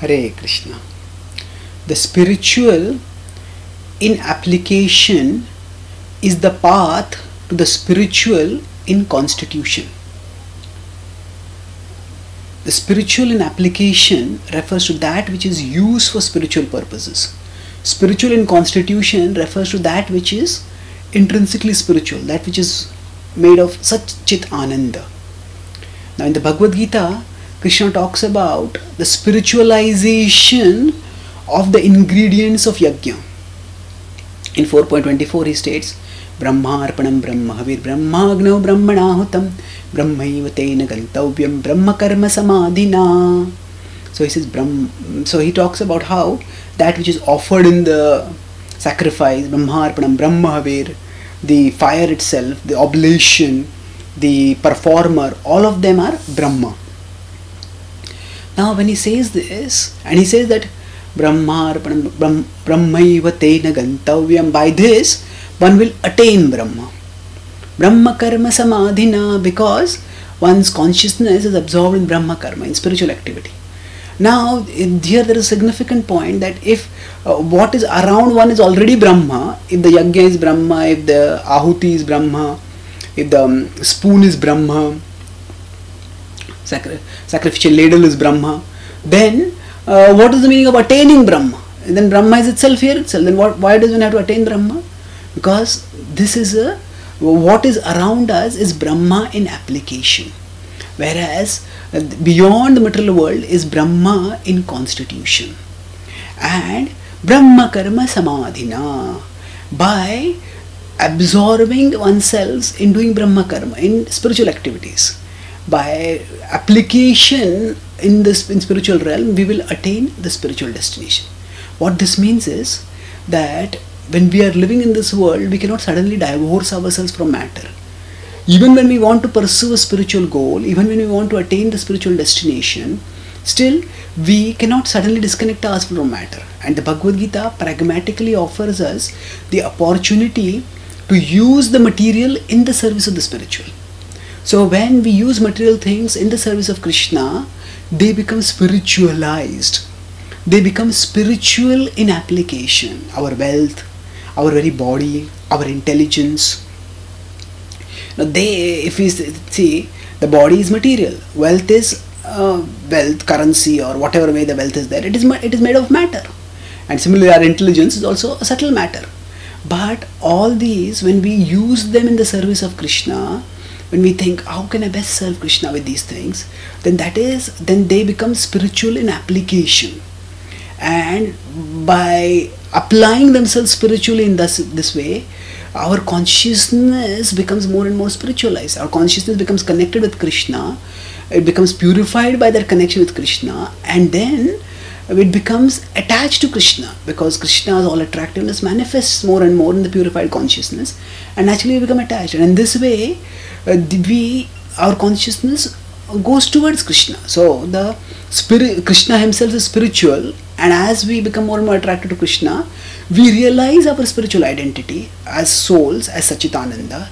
Hare Krishna. The spiritual in application is the path to the spiritual in constitution. The spiritual in application refers to that which is used for spiritual purposes. Spiritual in constitution refers to that which is intrinsically spiritual, that which is made of such Chit Ananda. Now in the Bhagavad Gita, Krishna talks about the spiritualization of the ingredients of yajna. In 4.24 he states, Brahmarpanam Brahmahavir Brahmagno Brahmanahutam Brahmaiva Tena Gantavyam Brahma Karma Samadhina. So he says so he talks about how that which is offered in the sacrifice, Brahmarpanam Brahmahavir, the fire itself, the oblation, the performer, all of them are Brahma. Now when he says this, and he says that Brahmarpanam Brahmaiva Tena Gantavyam, by this one will attain Brahma. Brahma Karma Samadhina, because one's consciousness is absorbed in Brahma Karma, in spiritual activity. Now here there is a significant point that if what is around one is already Brahma, if the yajna is Brahma, if the ahuti is Brahma, if the spoon is Brahma, sacrificial ladle is Brahma, then what is the meaning of attaining Brahma? Then Brahma is itself here itself. Then why does one have to attain Brahma? Because this is what is around us is Brahma in application, whereas beyond the material world is Brahma in constitution. And Brahma Karma Samadhina, by absorbing oneself in doing Brahma Karma, in spiritual activities, by application in spiritual realm, we will attain the spiritual destination. What this means is that when we are living in this world, we cannot suddenly divorce ourselves from matter. Even when we want to pursue a spiritual goal, even when we want to attain the spiritual destination, still we cannot suddenly disconnect ourselves from matter. And the Bhagavad Gita pragmatically offers us the opportunity to use the material in the service of the spiritual. So when we use material things in the service of Krishna, they become spiritualized. They become spiritual in application. Our wealth, our very body, our intelligence. Now if we see, the body is material. Wealth is wealth, currency, or whatever way the wealth is there. It is made of matter. And similarly our intelligence is also a subtle matter. But all these, when we use them in the service of Krishna, when we think, how can I best serve Krishna with these things, then they become spiritual in application. And by applying themselves spiritually in this way, our consciousness becomes more and more spiritualized. Our consciousness becomes connected with Krishna. It becomes purified by that connection with Krishna, and then it becomes attached to Krishna, because Krishna's all attractiveness manifests more and more in the purified consciousness, and naturally we become attached. And in this way, our consciousness goes towards Krishna. So the Krishna himself is spiritual, and as we become more and more attracted to Krishna, we realize our spiritual identity as souls, as Sachitananda,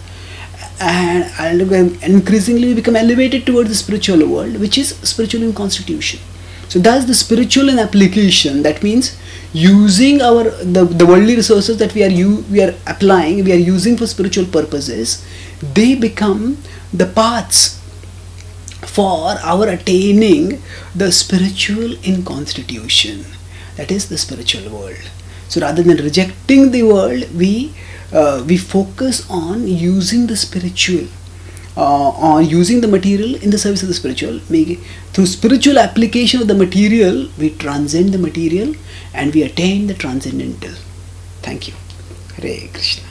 and increasingly we become elevated towards the spiritual world, which is spiritual in constitution. So that's the spiritual in application. That means using the worldly resources that we are applying, we are using for spiritual purposes. They become the paths for our attaining the spiritual in constitution, that is the spiritual world. So rather than rejecting the world, we focus on using the spiritual, on using the material in the service of the spiritual. Through spiritual application of the material, we transcend the material and we attain the transcendental. Thank you. Hare Krishna.